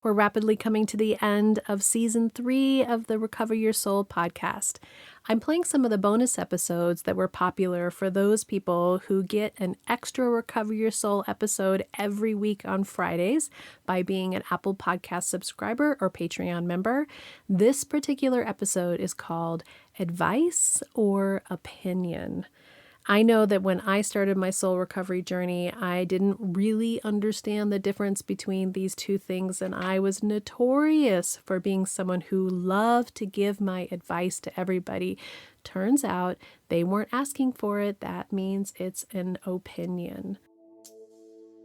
We're rapidly coming to the end of season 3 of the Recover Your Soul podcast. I'm playing some of the bonus episodes that were popular for those people who get an extra Recover Your Soul episode every week on Fridays by being an Apple Podcast subscriber or Patreon member. This particular episode is called Advice or Opinion. I know that when I started my soul recovery journey, I didn't really understand the difference between these two things, and I was notorious for being someone who loved to give my advice to everybody. Turns out they weren't asking for it. That means it's an opinion.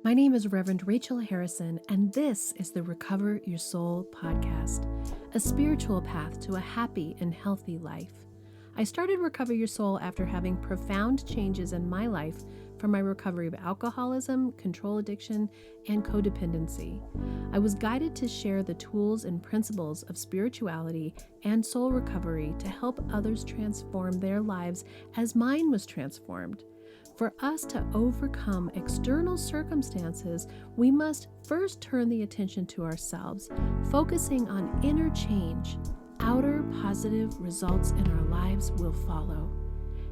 My name is Reverend Rachel Harrison, and this is the Recover Your Soul podcast, a spiritual path to a happy and healthy life. I started Recover Your Soul after having profound changes in my life from my recovery of alcoholism, control addiction, and codependency. I was guided to share the tools and principles of spirituality and soul recovery to help others transform their lives as mine was transformed. For us to overcome external circumstances, we must first turn the attention to ourselves, focusing on inner change. Outer positive results in our lives will follow.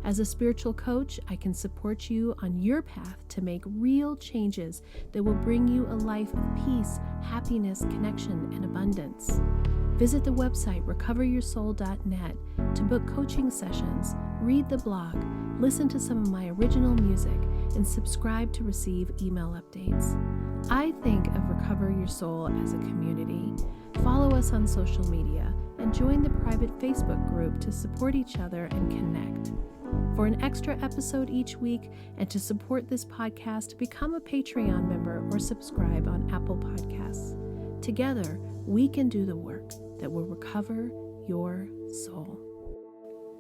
As a spiritual coach, I can support you on your path to make real changes that will bring you a life of peace, happiness, connection, and abundance. Visit the website recoveryoursoul.net to book coaching sessions, read the blog, listen to some of my original music, and subscribe to receive email updates. I think of Recover Your Soul as a community. Follow us on social media and join the private Facebook group to support each other and connect. For an extra episode each week and to support this podcast, become a Patreon member or subscribe on Apple Podcasts. Together, we can do the work that will recover your soul.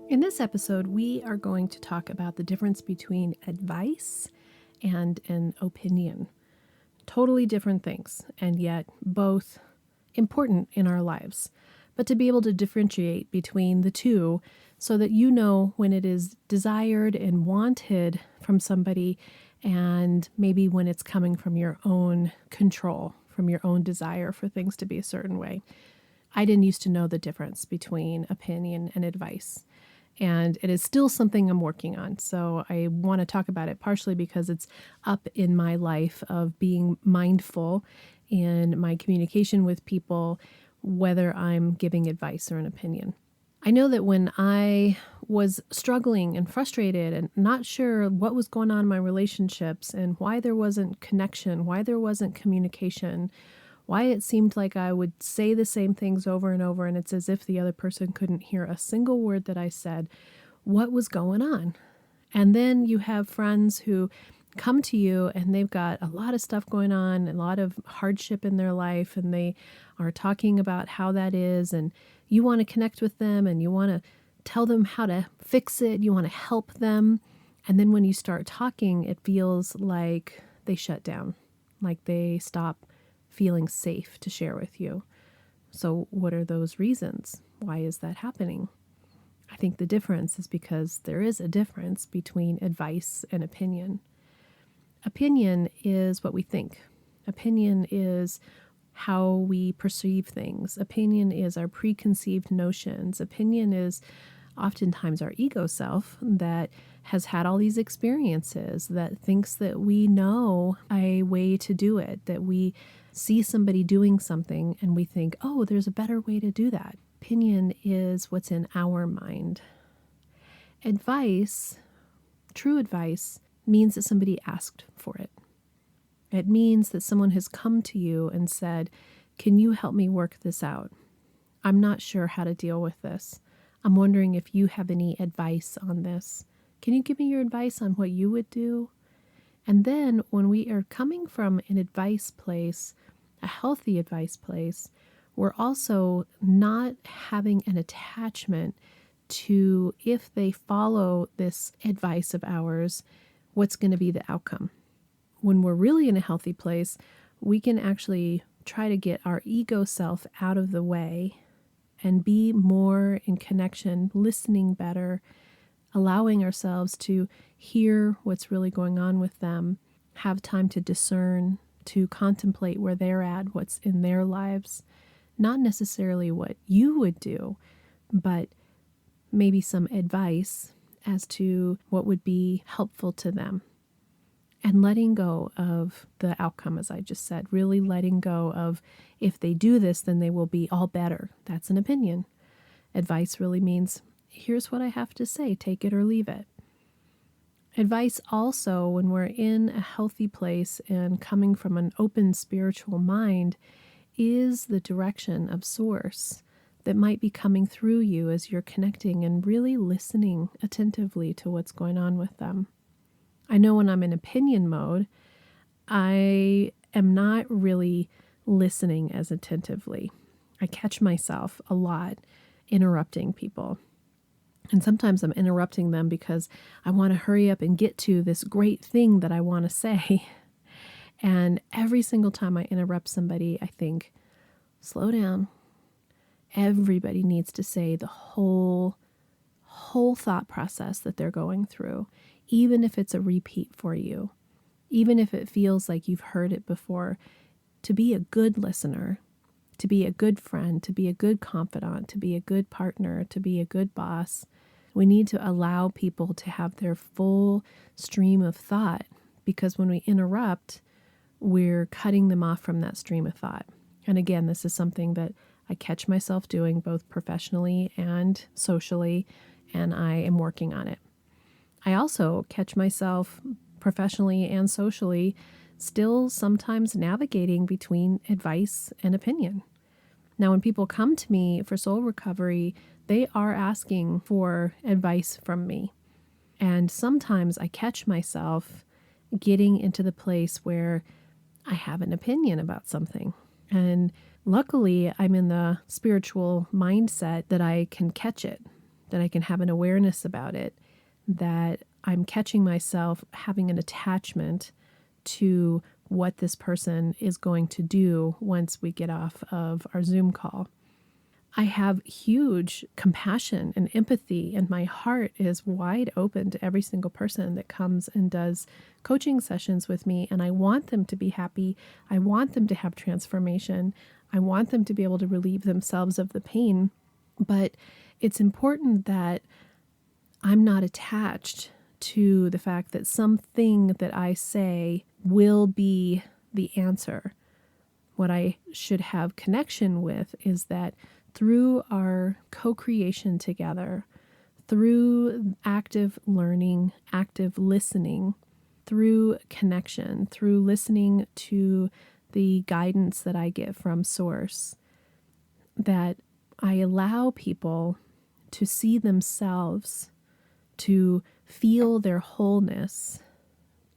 In this episode, we are going to talk about the difference between advice and an opinion. Totally different things, and yet both important in our lives. But to be able to differentiate between the two so that you know when it is desired and wanted from somebody and maybe when it's coming from your own control, from your own desire for things to be a certain way. I didn't used to know the difference between opinion and advice. And it is still something I'm working on. So I want to talk about it partially because it's up in my life of being mindful in my communication with people, whether I'm giving advice or an opinion. I know that when I was struggling and frustrated and not sure what was going on in my relationships and why there wasn't connection, why there wasn't communication, why it seemed like I would say the same things over and over and it's as if the other person couldn't hear a single word that I said, what was going on? And then you have friends who come to you and they've got a lot of stuff going on, a lot of hardship in their life, and they are talking about how that is, and you want to connect with them and you want to tell them how to fix it, you want to help them. And then when you start talking, it feels like they shut down, like they stop feeling safe to share with you. So what are those reasons? Why is that happening? I think the difference is because there is a difference between advice and opinion. Opinion is what we think. Opinion is how we perceive things. Opinion is our preconceived notions. Opinion is oftentimes our ego self that has had all these experiences, that thinks that we know a way to do it, that we see somebody doing something and we think, oh, there's a better way to do that. Opinion is what's in our mind. Advice, true advice, means that somebody asked for it. It means that someone has come to you and said, can you help me work this out? I'm not sure how to deal with this. I'm wondering if you have any advice on this. Can you give me your advice on what you would do? And then when we are coming from an advice place, a healthy advice place, we're also not having an attachment to, if they follow this advice of ours, what's going to be the outcome. When we're really in a healthy place, we can actually try to get our ego self out of the way and be more in connection, listening better, allowing ourselves to hear what's really going on with them, have time to discern, to contemplate where they're at, what's in their lives, not necessarily what you would do, but maybe some advice as to what would be helpful to them. And letting go of the outcome, as I just said, really letting go of if they do this, then they will be all better. That's an opinion. Advice really means, here's what I have to say, take it or leave it. Advice also, when we're in a healthy place and coming from an open spiritual mind, is the direction of source that might be coming through you as you're connecting and really listening attentively to what's going on with them. I know when I'm in opinion mode, I am not really listening as attentively. I catch myself a lot interrupting people. And sometimes I'm interrupting them because I want to hurry up and get to this great thing that I want to say. And every single time I interrupt somebody, I think, slow down. Everybody needs to say the whole thought process that they're going through, even if it's a repeat for you, even if it feels like you've heard it before. To be a good listener, to be a good friend, to be a good confidant, to be a good partner, to be a good boss, we need to allow people to have their full stream of thought, because when we interrupt, we're cutting them off from that stream of thought. And again, this is something that I catch myself doing both professionally and socially, and I am working on it. I also catch myself professionally and socially still sometimes navigating between advice and opinion. Now, when people come to me for soul recovery, they are asking for advice from me. And sometimes I catch myself getting into the place where I have an opinion about something. And luckily, I'm in the spiritual mindset that I can catch it, that I can have an awareness about it, that I'm catching myself having an attachment to what this person is going to do once we get off of our Zoom call. I have huge compassion and empathy, and my heart is wide open to every single person that comes and does coaching sessions with me, and I want them to be happy. I want them to have transformation. I want them to be able to relieve themselves of the pain, but it's important that I'm not attached to the fact that something that I say will be the answer. What I should have connection with is that through our co-creation together, through active learning, active listening, through connection, through listening to the guidance that I get from Source, that I allow people to see themselves, to feel their wholeness,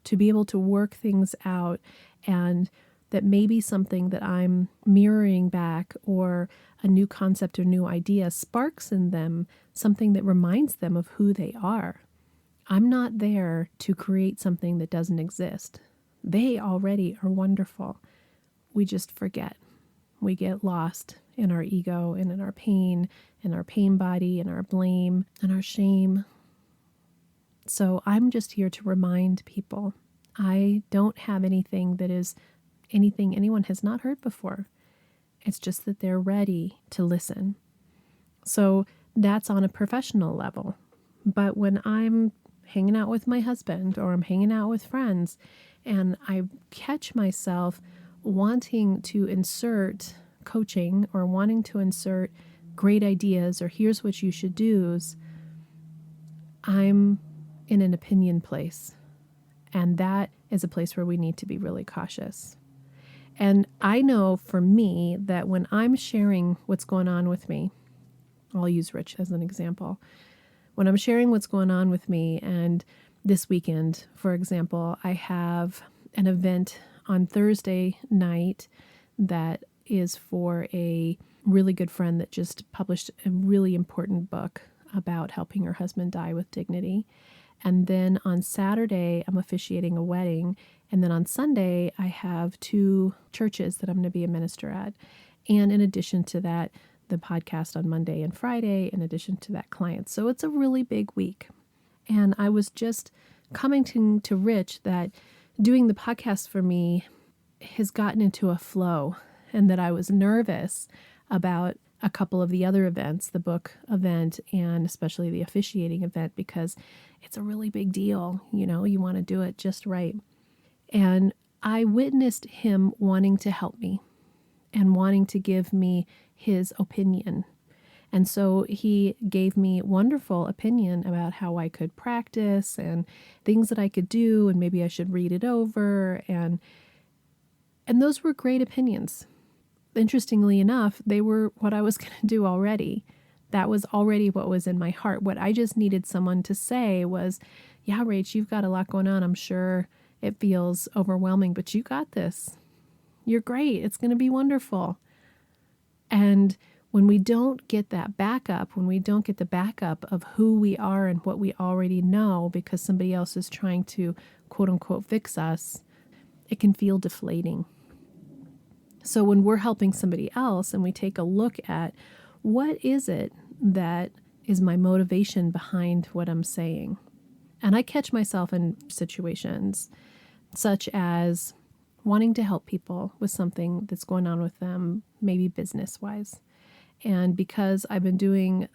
to be able to work things out, and that maybe something that I'm mirroring back or a new concept or new idea sparks in them something that reminds them of who they are. I'm not there to create something that doesn't exist. They already are wonderful. We just forget. We get lost in our ego and in our pain body, and our blame and our shame. So I'm just here to remind people I don't have anything that is anything anyone has not heard before. It's just that they're ready to listen. So that's on a professional level. But when I'm hanging out with my husband or I'm hanging out with friends and I catch myself wanting to insert coaching or wanting to insert great ideas or here's what you should do, I'm in an opinion place. And that is a place where we need to be really cautious. And I know for me that when I'm sharing what's going on with me, I'll use Rich as an example. When I'm sharing what's going on with me, and this weekend, for example, I have an event on Thursday night that is for a really good friend that just published a really important book about helping her husband die with dignity. And then on Saturday, I'm officiating a wedding. And then on Sunday, I have 2 churches that I'm going to be a minister at. And in addition to that, the podcast on Monday and Friday, in addition to that, clients. So it's a really big week. And I was just commenting to Rich that doing the podcast for me has gotten into a flow, and that I was nervous about a couple of the other events, the book event and especially the officiating event, because it's a really big deal. You want to do it just right. And I witnessed him wanting to help me and wanting to give me his opinion. And so he gave me wonderful opinion about how I could practice and things that I could do, and maybe I should read it over. And those were great opinions. Interestingly enough, they were what I was going to do already. That was already what was in my heart. What I just needed someone to say was, yeah, Rach, you've got a lot going on. I'm sure it feels overwhelming, but you got this. You're great. It's going to be wonderful. And when we don't get that backup, when we don't get the backup of who we are and what we already know because somebody else is trying to quote unquote fix us, it can feel deflating. So when we're helping somebody else and we take a look at what is it that is my motivation behind what I'm saying, and I catch myself in situations such as wanting to help people with something that's going on with them, maybe business-wise. And because I've been doing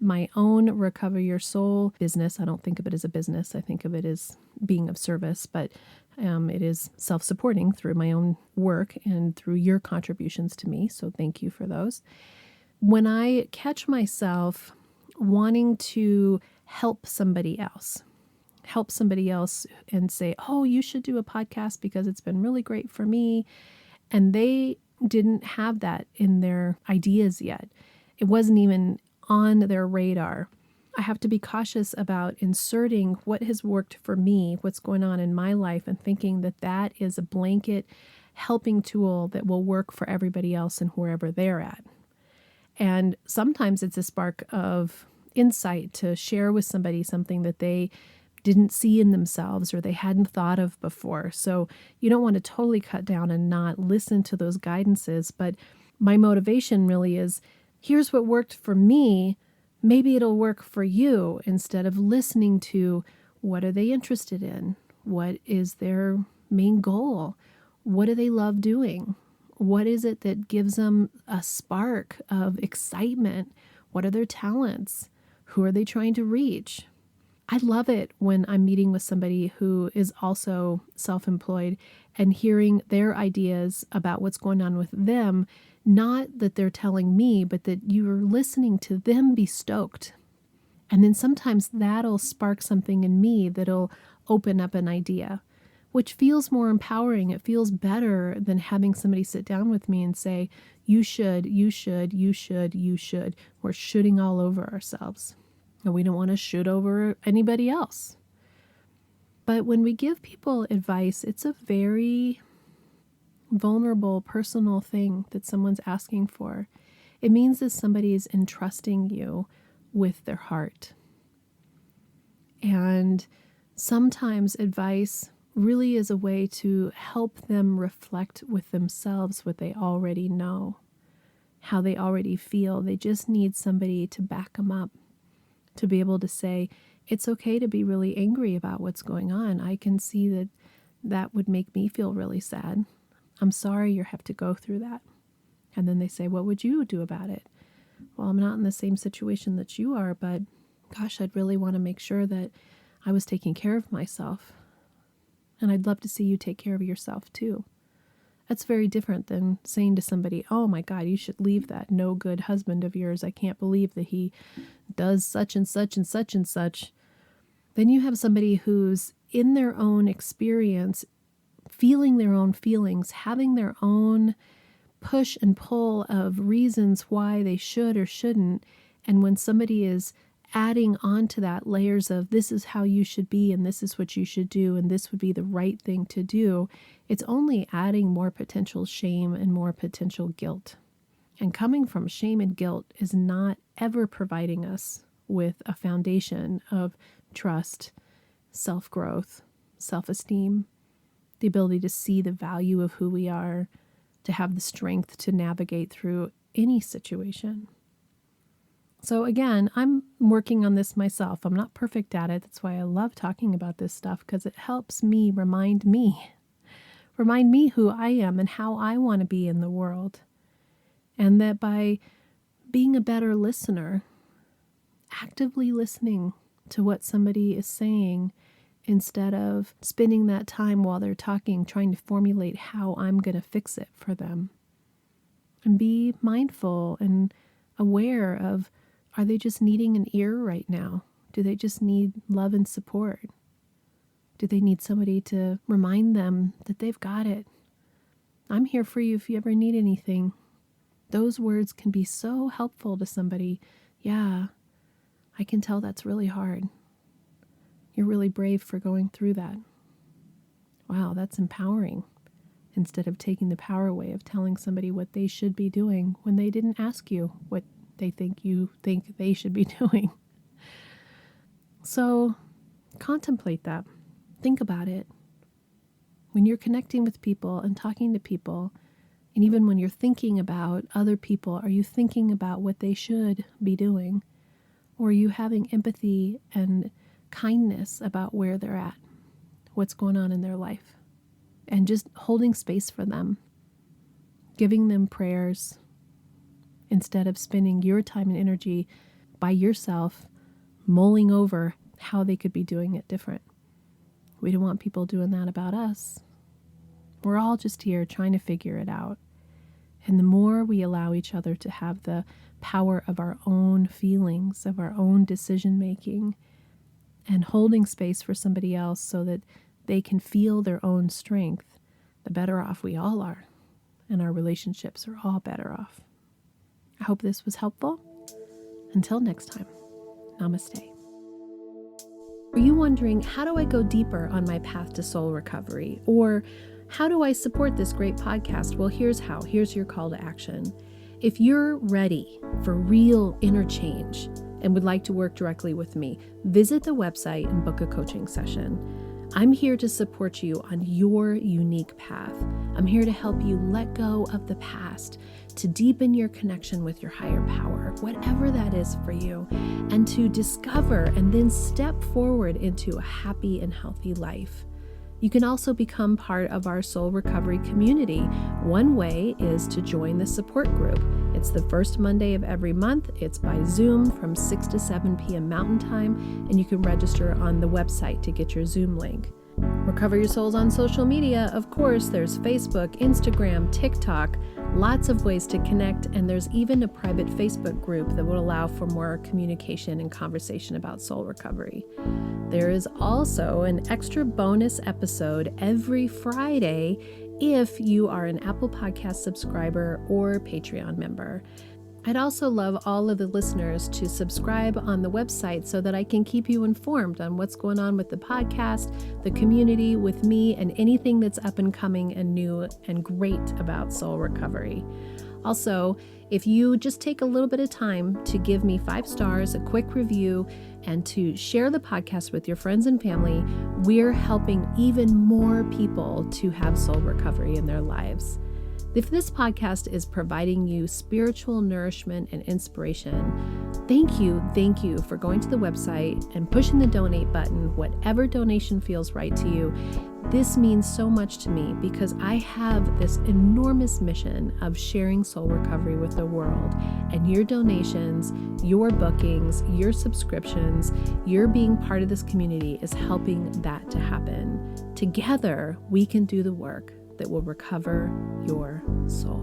my own Recover Your Soul business, I don't think of it as a business. I think of it as being of service, but it is self-supporting through my own work and through your contributions to me. So thank you for those. When I catch myself wanting to help somebody else and say, oh, you should do a podcast because it's been really great for me. And they didn't have that in their ideas yet. It wasn't even on their radar. I have to be cautious about inserting what has worked for me, what's going on in my life, and thinking that that is a blanket helping tool that will work for everybody else and wherever they're at. And sometimes it's a spark of insight to share with somebody something that they didn't see in themselves or they hadn't thought of before. So you don't want to totally cut down and not listen to those guidances. But my motivation really is, here's what worked for me. Maybe it'll work for you, instead of listening to what are they interested in? What is their main goal? What do they love doing? What is it that gives them a spark of excitement? What are their talents? Who are they trying to reach? I love it when I'm meeting with somebody who is also self-employed and hearing their ideas about what's going on with them, not that they're telling me, but that you're listening to them be stoked. And then sometimes that'll spark something in me that'll open up an idea, which feels more empowering. It feels better than having somebody sit down with me and say, you should, you should, you should, you should. We're shooting all over ourselves. And we don't want to shoot over anybody else. But when we give people advice, it's a very vulnerable, personal thing that someone's asking for. It means that somebody's entrusting you with their heart. And sometimes advice really is a way to help them reflect with themselves what they already know, how they already feel. They just need somebody to back them up, to be able to say, it's okay to be really angry about what's going on. I can see that that would make me feel really sad. I'm sorry you have to go through that. And then they say, what would you do about it? Well, I'm not in the same situation that you are, but gosh, I'd really want to make sure that I was taking care of myself. And I'd love to see you take care of yourself too. That's very different than saying to somebody, oh my God, you should leave that no good husband of yours. I can't believe that he does such and such and such and such. Then you have somebody who's in their own experience, feeling their own feelings, having their own push and pull of reasons why they should or shouldn't. And when somebody is adding on to that layers of this is how you should be and this is what you should do and this would be the right thing to do, it's only adding more potential shame and more potential guilt. And coming from shame and guilt is not ever providing us with a foundation of trust, self-growth, self-esteem, the ability to see the value of who we are, to have the strength to navigate through any situation. So again, I'm working on this myself. I'm not perfect at it. That's why I love talking about this stuff, because it helps me remind me remind me who I am and how I want to be in the world. And that by being a better listener, actively listening to what somebody is saying instead of spending that time while they're talking trying to formulate how I'm going to fix it for them. And be mindful and aware of, are they just needing an ear right now? Do they just need love and support? Do they need somebody to remind them that they've got it? I'm here for you if you ever need anything. Those words can be so helpful to somebody. Yeah, I can tell that's really hard. You're really brave for going through that. Wow, that's empowering. Instead of taking the power away of telling somebody what they should be doing when they didn't ask you what they think you think they should be doing. So contemplate that. Think about it. When you're connecting with people and talking to people, and even when you're thinking about other people, are you thinking about what they should be doing? Or are you having empathy and kindness about where they're at, what's going on in their life, and just holding space for them, giving them prayers instead of spending your time and energy by yourself mulling over how they could be doing it different. We don't want people doing that about us. We're all just here trying to figure it out. And the more we allow each other to have the power of our own feelings, of our own decision making, and holding space for somebody else so that they can feel their own strength, the better off we all are. And our relationships are all better off. I hope this was helpful. Until next time, namaste. Are you wondering, how do I go deeper on my path to soul recovery? Or how do I support this great podcast? Well, here's how. Here's your call to action. If you're ready for real inner change and would like to work directly with me, visit the website and book a coaching session. I'm here to support you on your unique path. I'm here to help you let go of the past, to deepen your connection with your higher power, whatever that is for you, and to discover and then step forward into a happy and healthy life. You can also become part of our soul recovery community. One way is to join the support group. It's the first Monday of every month. It's by Zoom from 6 to 7 p.m. Mountain Time, and you can register on the website to get your Zoom link. Recover Your Souls on social media. Of course, there's Facebook, Instagram, TikTok, lots of ways to connect, and there's even a private Facebook group that will allow for more communication and conversation about soul recovery. There is also an extra bonus episode every Friday if you are an Apple Podcast subscriber or Patreon member. I'd also love all of the listeners to subscribe on the website so that I can keep you informed on what's going on with the podcast, the community, with me, and anything that's up and coming and new and great about soul recovery. Also, if you just take a little bit of time to give me 5 stars, a quick review, and to share the podcast with your friends and family, we're helping even more people to have soul recovery in their lives. If this podcast is providing you spiritual nourishment and inspiration, thank you for going to the website and pushing the donate button, whatever donation feels right to you. This means so much to me because I have this enormous mission of sharing soul recovery with the world, and your donations, your bookings, your subscriptions, your being part of this community is helping that to happen. Together, we can do the work that will recover your soul.